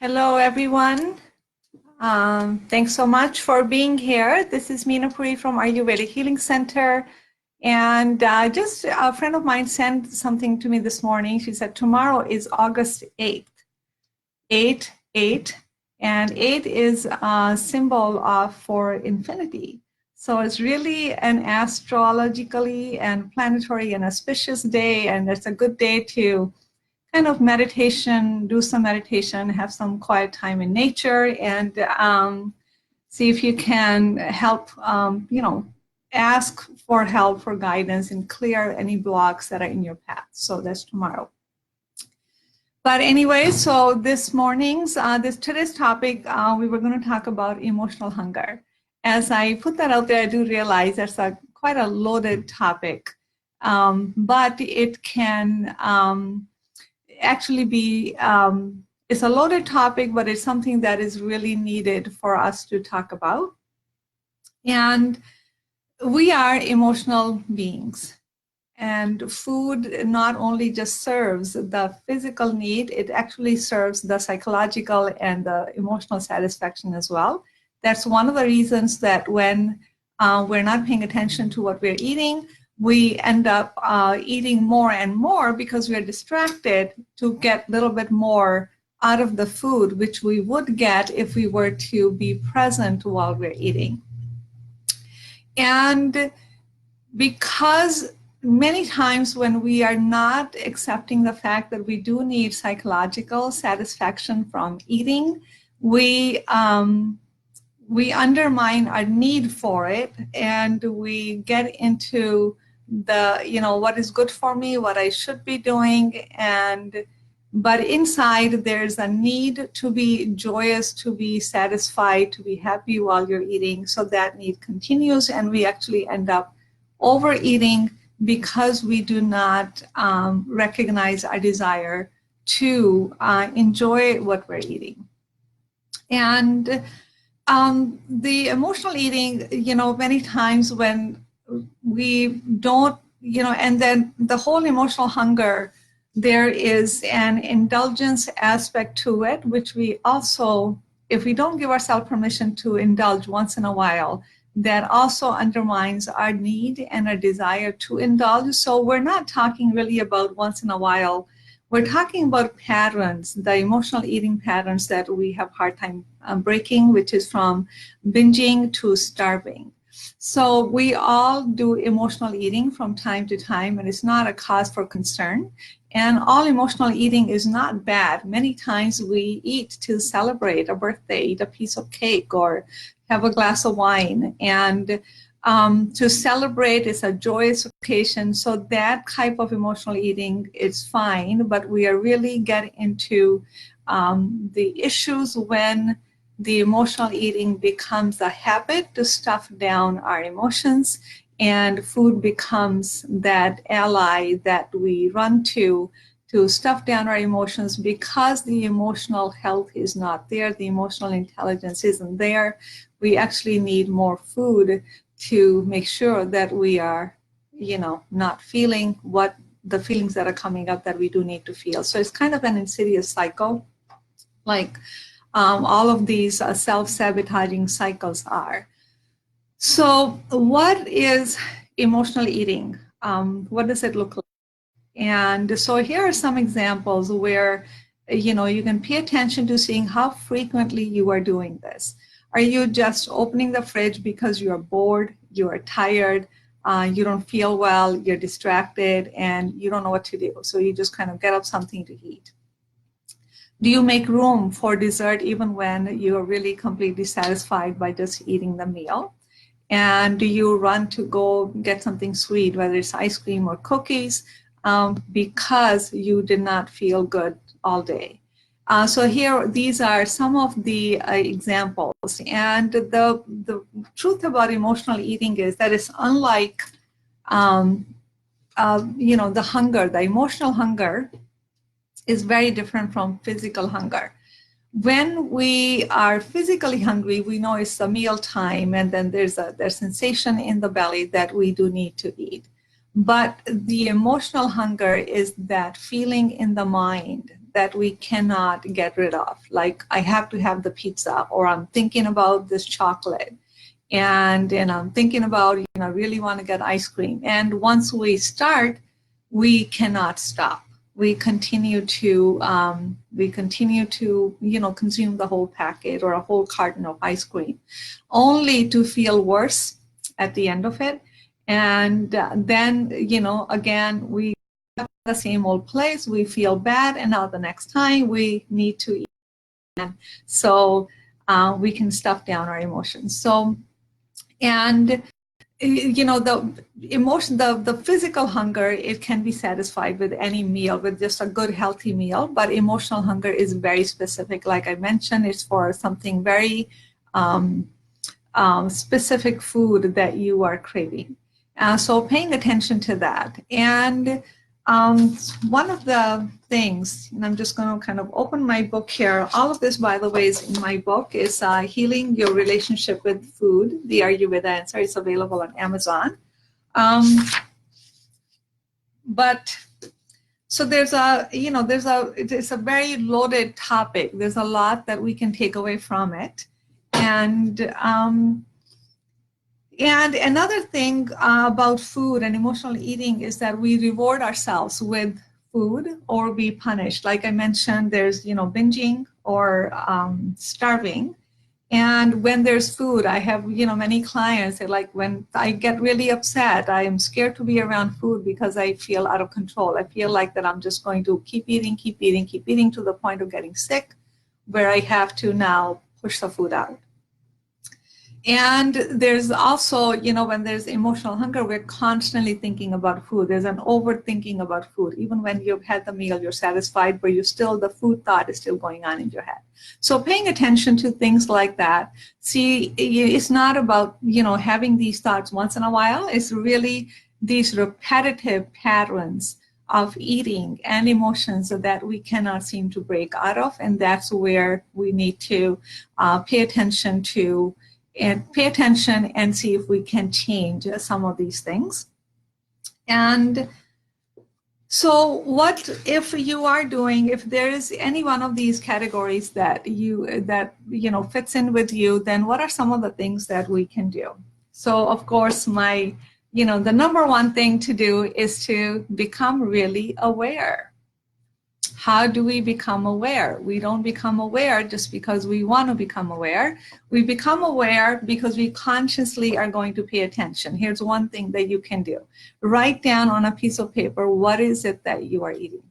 Hello, everyone. Thanks so much for being here. This is Meena Puri from Ayurvedic Healing Center. And just a friend of mine sent something to me this morning. She said, tomorrow is August 8th. 8, and 8 is a symbol for infinity. So it's really an astrologically and planetary and auspicious day, and it's a good day to kind of meditation, do some meditation, have some quiet time in nature, and see if you can help, ask for help, for guidance, and clear any blocks that are in your path. So that's tomorrow. But anyway, so this morning's, today's topic, we were going to talk about emotional hunger. As I put that out there, I do realize that's quite a loaded topic, but it can actually be, it's a loaded topic, but it's something that is really needed for us to talk about. And we are emotional beings. And food not only just serves the physical need, it actually serves the psychological and the emotional satisfaction as well. That's one of the reasons that when we're not paying attention to what we're eating, we end up eating more and more because we're distracted to get a little bit more out of the food, which we would get if we were to be present while we're eating. And because many times when we are not accepting the fact that we do need psychological satisfaction from eating, we undermine our need for it, and we get into what is good for me, what I should be doing, but inside there's a need to be joyous, to be satisfied, to be happy while you're eating. So that need continues, and we actually end up overeating because we do not recognize our desire to enjoy what we're eating. And the emotional eating, many times when we don't, and then the whole emotional hunger, there is an indulgence aspect to it, which we also, if we don't give ourselves permission to indulge once in a while, that also undermines our need and our desire to indulge. So we're not talking really about once in a while. We're talking about patterns, the emotional eating patterns that we have a hard time breaking, which is from binging to starving. So we all do emotional eating from time to time, and it's not a cause for concern. And all emotional eating is not bad. Many times we eat to celebrate a birthday, eat a piece of cake, or have a glass of wine. And to celebrate is a joyous occasion. So that type of emotional eating is fine, but we are really getting into the issues when the emotional eating becomes a habit to stuff down our emotions, and food becomes that ally that we run to stuff down our emotions because the emotional health is not there, the emotional intelligence isn't there. We actually need more food to make sure that we are, not feeling what the feelings that are coming up that we do need to feel. So it's kind of an insidious cycle, like all of these self-sabotaging cycles are. So what is emotional eating? What does it look like? And so here are some examples where, you can pay attention to seeing how frequently you are doing this. Are you just opening the fridge because you're bored, you are tired, you don't feel well, you're distracted, and you don't know what to do? So you just kind of get up something to eat. Do you make room for dessert even when you're really completely satisfied by just eating the meal? And do you run to go get something sweet, whether it's ice cream or cookies, because you did not feel good all day? So here, these are some of the examples. And the truth about emotional eating is that it's unlike, the hunger, the emotional hunger is very different from physical hunger. When we are physically hungry, we know it's a meal time, and then there's sensation in the belly that we do need to eat. But the emotional hunger is that feeling in the mind that we cannot get rid of. Like, I have to have the pizza, or I'm thinking about this chocolate, and I'm thinking about, I really want to get ice cream. And once we start, we cannot stop. We continue to consume the whole packet or a whole carton of ice cream, only to feel worse at the end of it. And then, again, we have the same old place. We feel bad, and now the next time we need to eat again, so we can stuff down our emotions. So, and the emotion, the physical hunger, it can be satisfied with any meal, with just a good healthy meal. But emotional hunger is very specific. Like I mentioned, it's for something very specific food that you are craving. So paying attention to that. And one of the things, and I'm just going to kind of open my book here. All of this, by the way, is in my book, is Healing Your Relationship with Food, the Ayurveda Answer. It's available on Amazon. But so it's a very loaded topic. There's a lot that we can take away from it. And another thing about food and emotional eating is that we reward ourselves with food or be punished. Like I mentioned, there's, binging or starving. And when there's food, I have, many clients that, like, when I get really upset, I am scared to be around food because I feel out of control. I feel like that I'm just going to keep eating to the point of getting sick, where I have to now push the food out. And there's also, when there's emotional hunger, we're constantly thinking about food. There's an overthinking about food. Even when you've had the meal, you're satisfied, but the food thought is still going on in your head. So paying attention to things like that. See, it's not about, having these thoughts once in a while. It's really these repetitive patterns of eating and emotions that we cannot seem to break out of. And that's where we need to pay attention to, and pay attention and see if we can change some of these things. And so what if you are doing, if there is any one of these categories that fits in with you, then what are some of the things that we can do? So of course, the number one thing to do is to become really aware. How do we become aware? We don't become aware just because we want to become aware. We become aware because we consciously are going to pay attention. Here's one thing that you can do. Write down on a piece of paper, what is it that you are eating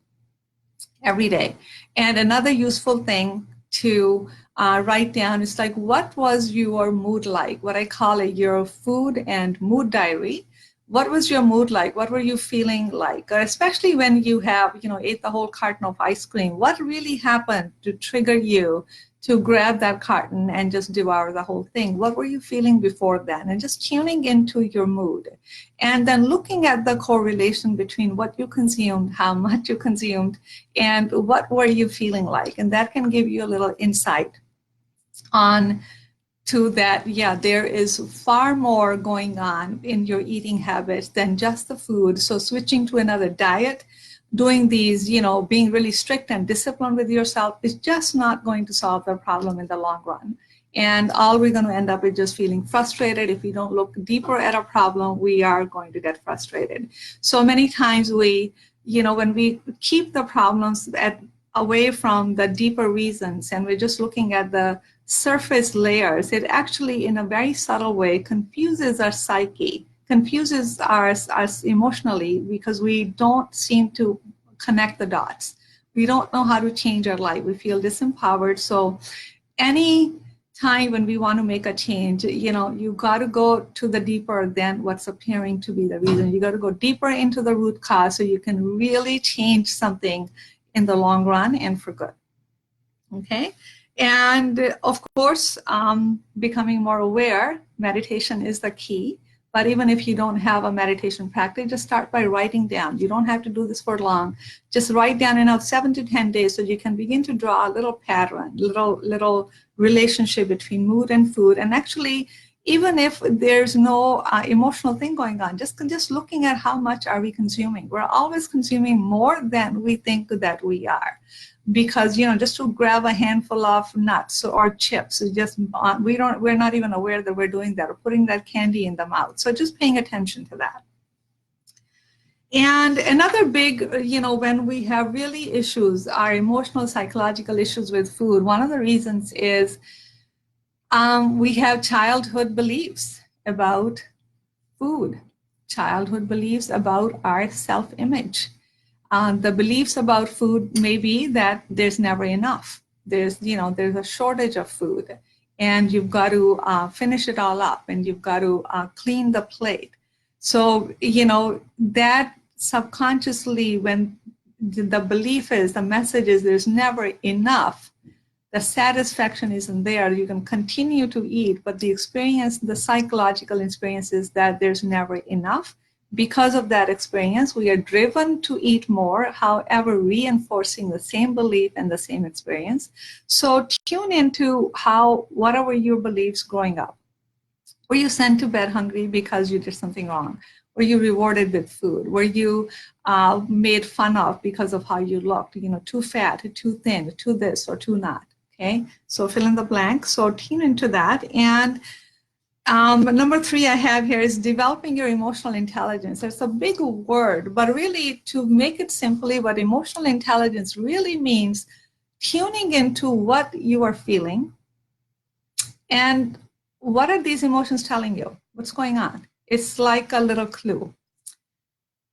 every day? And another useful thing to write down is, like, what was your mood like? What I call it your food and mood diary. What was your mood like? What were you feeling like? Especially when you have, ate the whole carton of ice cream. What really happened to trigger you to grab that carton and just devour the whole thing? What were you feeling before then? And just tuning into your mood. And then looking at the correlation between what you consumed, how much you consumed, and what were you feeling like. And that can give you a little insight on to that, there is far more going on in your eating habits than just the food. So switching to another diet, doing these, being really strict and disciplined with yourself is just not going to solve the problem in the long run. And all we're going to end up is just feeling frustrated. If we don't look deeper at a problem, we are going to get frustrated. So many times we, when we keep the problems away from the deeper reasons, and we're just looking at the surface layers, it actually, in a very subtle way, confuses our psyche, confuses us emotionally, because we don't seem to connect the dots. We don't know how to change our life. We feel disempowered. So any time when we want to make a change, you got to go to the deeper than what's appearing to be the reason. You got to go deeper into the root cause so you can really change something in the long run and for good. Okay. And of course, becoming more aware, meditation is the key. But even if you don't have a meditation practice, just start by writing down. You don't have to do this for long. Just write down in 7 to 10 days so you can begin to draw a little pattern, little relationship between mood and food. And actually, even if there's no emotional thing going on, just looking at how much are we consuming. We're always consuming more than we think that we are. because, just to grab a handful of nuts or chips, we're not even aware that we're doing that, or putting that candy in the mouth. So just paying attention to that. And another big, when we have really issues, our emotional, psychological issues with food, one of the reasons is we have childhood beliefs about food, childhood beliefs about our self-image. The beliefs about food may be that there's never enough. There's a shortage of food, and you've got to finish it all up, and you've got to clean the plate. So, that subconsciously, when the belief is, the message is there's never enough, the satisfaction isn't there. You can continue to eat, but the experience, the psychological experience is that there's never enough. Because of that experience, we are driven to eat more, however, reinforcing the same belief and the same experience. So tune into what were your beliefs growing up? Were you sent to bed hungry because you did something wrong? Were you rewarded with food? Were you made fun of because of how you looked? Too fat, too thin, too this or too not. Okay, so fill in the blank. So tune into that. And number 3 I have here is developing your emotional intelligence. It's a big word, but really, to make it simply, what emotional intelligence really means, tuning into what you are feeling and what are these emotions telling you? What's going on? It's like a little clue.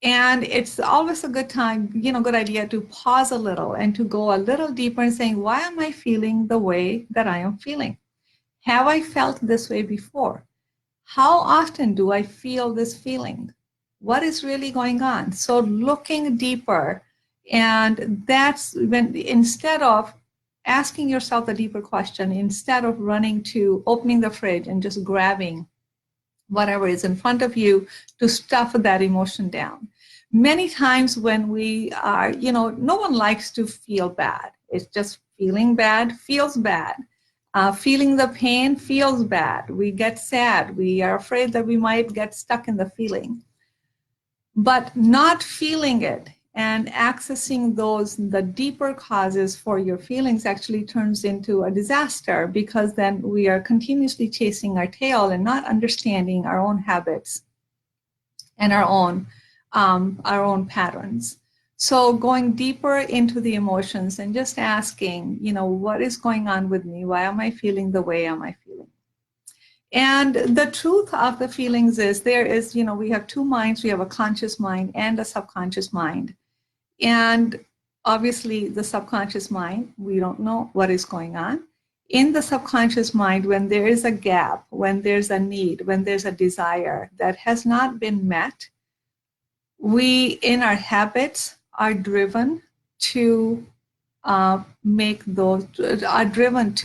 And it's always a good time, good idea to pause a little and to go a little deeper and saying, why am I feeling the way that I am feeling? Have I felt this way before? How often do I feel this feeling? What is really going on? So looking deeper, and that's when, instead of asking yourself a deeper question, instead of running to opening the fridge and just grabbing whatever is in front of you to stuff that emotion down. Many times when we are, no one likes to feel bad. It's just feeling bad feels bad. Feeling the pain feels bad. We get sad. We are afraid that we might get stuck in the feeling. But not feeling it and accessing the deeper causes for your feelings actually turns into a disaster, because then we are continuously chasing our tail and not understanding our own habits and our own patterns. So going deeper into the emotions and just asking, what is going on with me? Why am I feeling the way am I feeling? And the truth of the feelings is we have 2 minds. We have a conscious mind and a subconscious mind. And obviously the subconscious mind, we don't know what is going on. In the subconscious mind, when there is a gap, when there's a need, when there's a desire that has not been met, we, in our habits, are driven to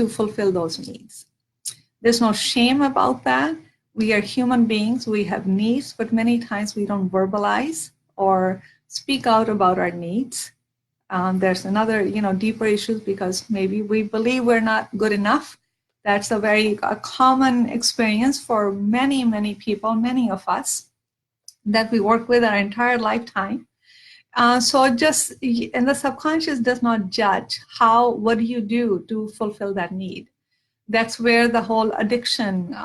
fulfill those needs. There's no shame about that. We are human beings. We have needs, but many times we don't verbalize or speak out about our needs. There's another, deeper issues, because maybe we believe we're not good enough. That's a common experience for many, many people, many of us, that we work with our entire lifetime. And the subconscious does not judge what do you do to fulfill that need. That's where the whole addiction,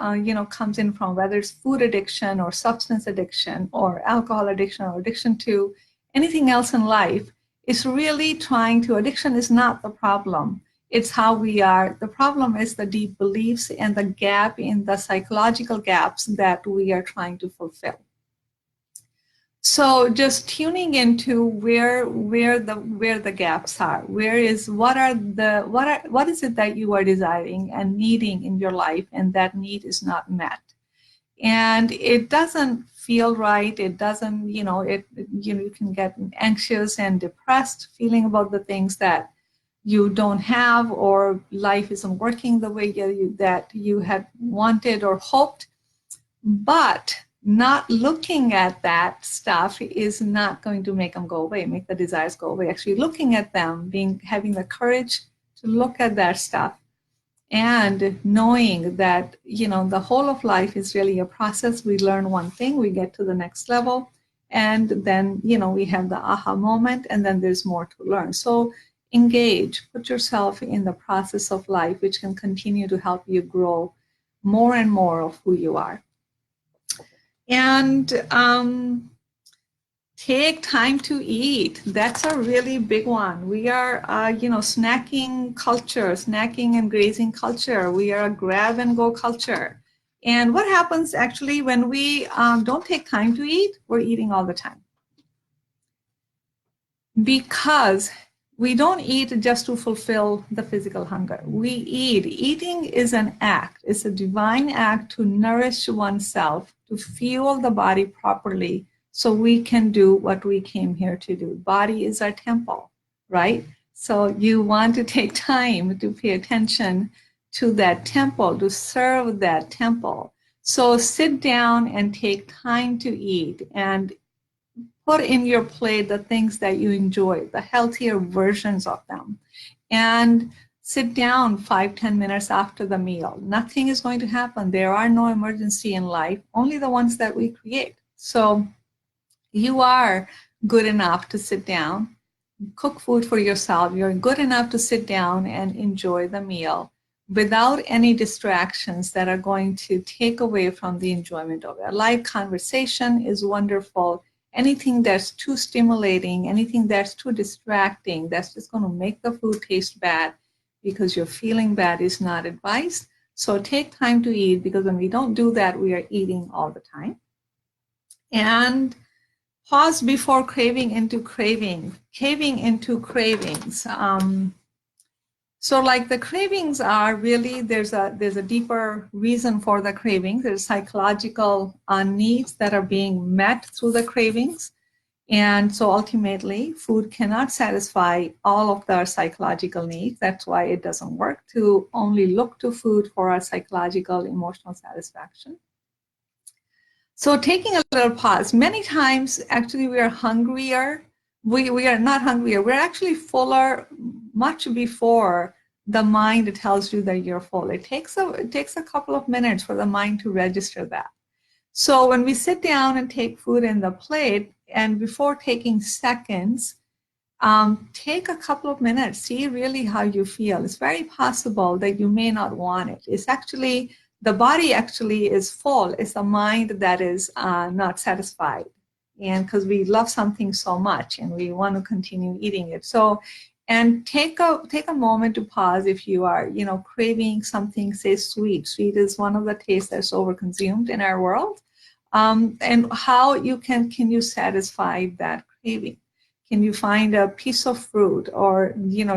comes in from, whether it's food addiction or substance addiction or alcohol addiction or addiction to anything else in life. It's really addiction is not the problem. It's how we are. The problem is the deep beliefs and the gap in the psychological gaps that we are trying to fulfill. So just tuning into where the gaps are. What is it that you are desiring and needing in your life, and that need is not met, and it doesn't feel right. It doesn't, you can get anxious and depressed feeling about the things that you don't have, or life isn't working the way that you had wanted or hoped. But not looking at that stuff is not going to make them go away, make the desires go away. Actually looking at them, having the courage to look at that stuff, and knowing that, the whole of life is really a process. We learn one thing, we get to the next level, and then, we have the aha moment, and then there's more to learn. So engage, put yourself in the process of life, which can continue to help you grow more and more of who you are. And take time to eat. That's a really big one. We are, snacking culture, snacking and grazing culture. We are a grab and go culture. And what happens actually when we don't take time to eat? We're eating all the time. Because we don't eat just to fulfill the physical hunger. We eat. Eating is an act. It's a divine act to nourish oneself, to fuel the body properly so we can do what we came here to do. Body is our temple, right? So you want to take time to pay attention to that temple, to serve that temple. So sit down and take time to eat and put in your plate the things that you enjoy, the healthier versions of them. And sit down 5-10 minutes after the meal. Nothing is going to happen. There are no emergency in life, only the ones that we create. So you are good enough to sit down, cook food for yourself. You're good enough to sit down and enjoy the meal without any distractions that are going to take away from the enjoyment of it. A live conversation is wonderful. Anything that's too stimulating, anything that's too distracting, that's just going to make the food taste bad because you're feeling bad is not advised. So take time to eat, because when we don't do that, we are eating all the time. And pause before craving into craving, caving into cravings. So like the cravings are really, there's a deeper reason for the cravings. There's psychological needs that are being met through the cravings. And so ultimately, food cannot satisfy all of our psychological needs. That's why it doesn't work to only look to food for our psychological, emotional satisfaction. So taking a little pause, many times actually we are hungrier. We are not hungrier, we're actually fuller much before the mind tells you that you're full. It takes a couple of minutes for the mind to register that. So when we sit down and take food in the plate, and before taking seconds, take a couple of minutes, see really how you feel. It's very possible that you may not want it. It's actually, the body actually is full. It's the mind that is not satisfied. And because we love something so much and we want to continue eating it. So, and take a moment to pause if you are, craving something, say sweet. Sweet is one of the tastes that's overconsumed in our world. And how can you satisfy that craving? Can you find a piece of fruit or,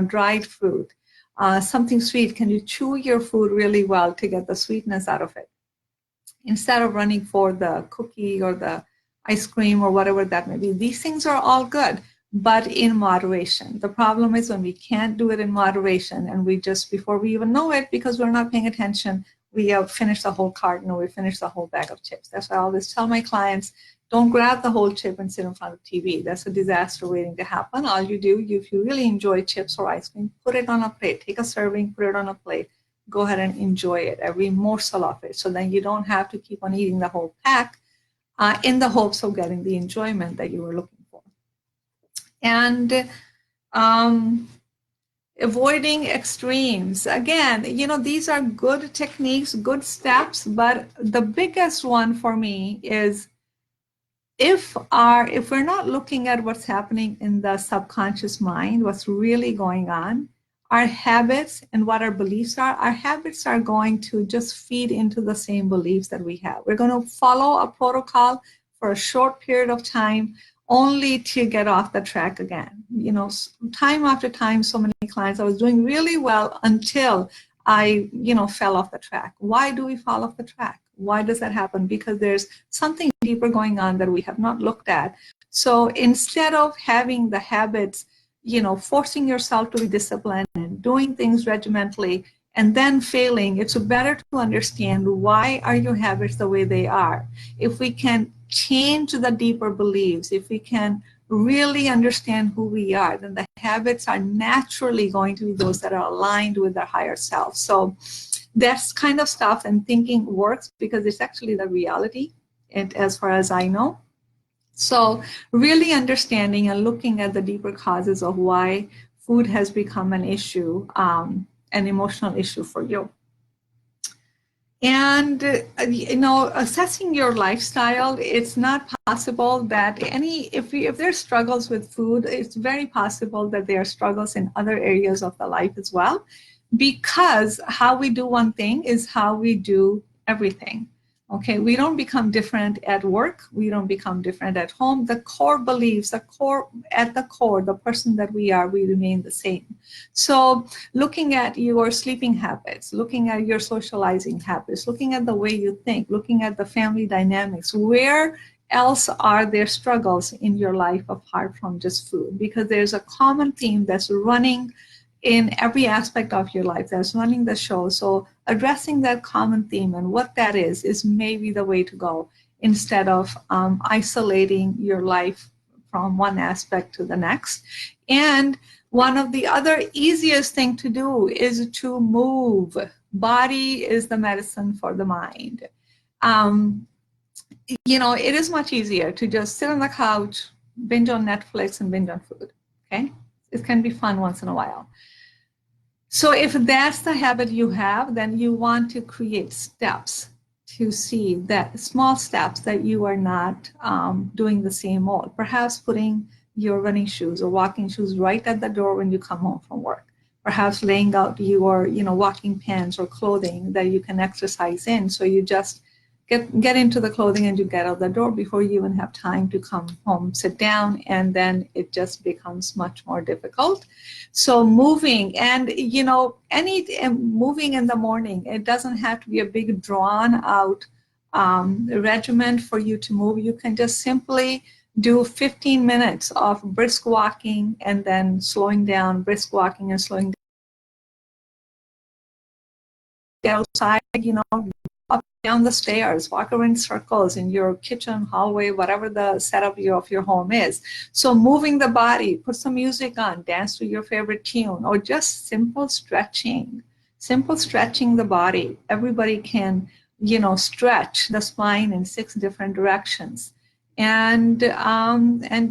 dried fruit, something sweet? Can you chew your food really well to get the sweetness out of it? Instead of running for the cookie or the ice cream or whatever that may be. These things are all good, but in moderation. The problem is when we can't do it in moderation and we just, before we even know it, because we're not paying attention, we have finished the whole carton or we finished the whole bag of chips. That's why I always tell my clients, don't grab the whole chip and sit in front of TV. That's a disaster waiting to happen. All you do, if you really enjoy chips or ice cream, put it on a plate. Take a serving, put it on a plate. Go ahead and enjoy it, every morsel of it. So then you don't have to keep on eating the whole pack in the hopes of getting the enjoyment that you were looking for. And avoiding extremes. Again, these are good techniques, good steps, but the biggest one for me is if we're not looking at what's happening in the subconscious mind, what's really going on, our habits and what our beliefs are, our habits are going to just feed into the same beliefs that we have. We're going to follow a protocol for a short period of time only to get off the track again. Time after time, so many clients, I was doing really well until I, fell off the track. Why do we fall off the track? Why does that happen? Because there's something deeper going on that we have not looked at. So instead of having the habits, forcing yourself to be disciplined and doing things regimentally and then failing, it's better to understand why are your habits the way they are. If we can change the deeper beliefs, if we can really understand who we are, then the habits are naturally going to be those that are aligned with our higher self. So that's kind of stuff and thinking works because it's actually the reality, and as far as I know. So really understanding and looking at the deeper causes of why food has become an issue, an emotional issue for you. And, assessing your lifestyle, it's not possible that if there's struggles with food, it's very possible that there are struggles in other areas of the life as well, because how we do one thing is how we do everything. Okay, we don't become different at work. We don't become different at home. The core beliefs, at the core, the person that we are, we remain the same. So looking at your sleeping habits, looking at your socializing habits, looking at the way you think, looking at the family dynamics, where else are there struggles in your life apart from just food? Because there's a common theme that's running in every aspect of your life, that's running the show. So addressing that common theme and what that is maybe the way to go, instead of isolating your life from one aspect to the next. And one of the other easiest thing to do is to move. Body is the medicine for the mind. It is much easier to just sit on the couch, binge on Netflix and binge on food, okay? It can be fun once in a while. So if that's the habit you have, then you want to create steps to see that small steps that you are not doing the same old. Perhaps putting your running shoes or walking shoes right at the door when you come home from work. Perhaps laying out your, walking pants or clothing that you can exercise in. So you just get into the clothing and you get out the door before you even have time to come home, sit down, and then it just becomes much more difficult. So moving, and moving in the morning, it doesn't have to be a big drawn out regimen for you to move. You can just simply do 15 minutes of brisk walking and then slowing down, brisk walking and slowing down. Get outside, up down the stairs, walk around circles in your kitchen, hallway, whatever the setup of your home is. So moving the body, put some music on, dance to your favorite tune, or just simple stretching the body. Everybody can, stretch the spine in 6 different directions. And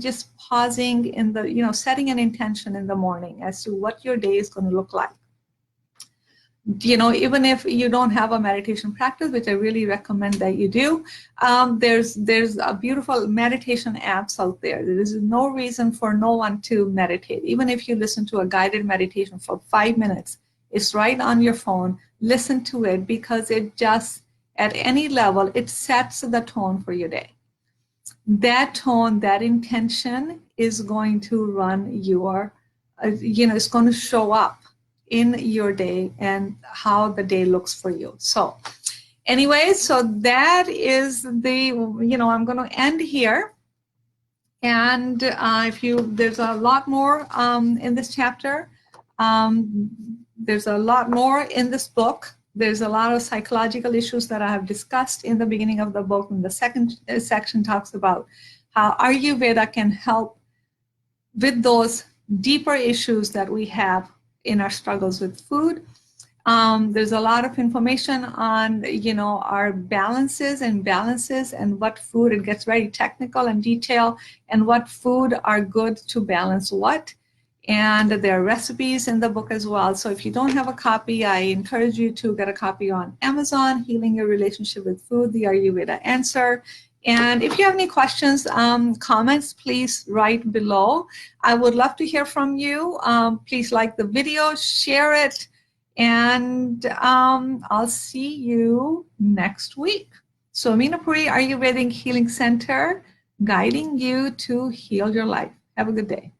just pausing in the, setting an intention in the morning as to what your day is going to look like. Even if you don't have a meditation practice, which I really recommend that you do, there's a beautiful meditation apps out there. There is no reason for no one to meditate. Even if you listen to a guided meditation for 5 minutes, it's right on your phone. Listen to it, because it just, at any level, it sets the tone for your day. That tone, that intention is going to run your, it's going to show up in your day and how the day looks for you. So anyway, so that is the, I'm going to end here. And there's a lot more in this chapter. There's a lot more in this book. There's a lot of psychological issues that I have discussed in the beginning of the book. And the second section talks about how Ayurveda can help with those deeper issues that we have in our struggles with food. There's a lot of information on, our balances and what food, it gets very technical and detailed, and what food are good to balance what. And there are recipes in the book as well. So if you don't have a copy, I encourage you to get a copy on Amazon, Healing Your Relationship with Food, the Ayurveda Answer. And if you have any questions, comments, please write below. I would love to hear from you. Please like the video, share it, and I'll see you next week. So Meenapuri Ayurvedic Healing Center, guiding you to heal your life. Have a good day.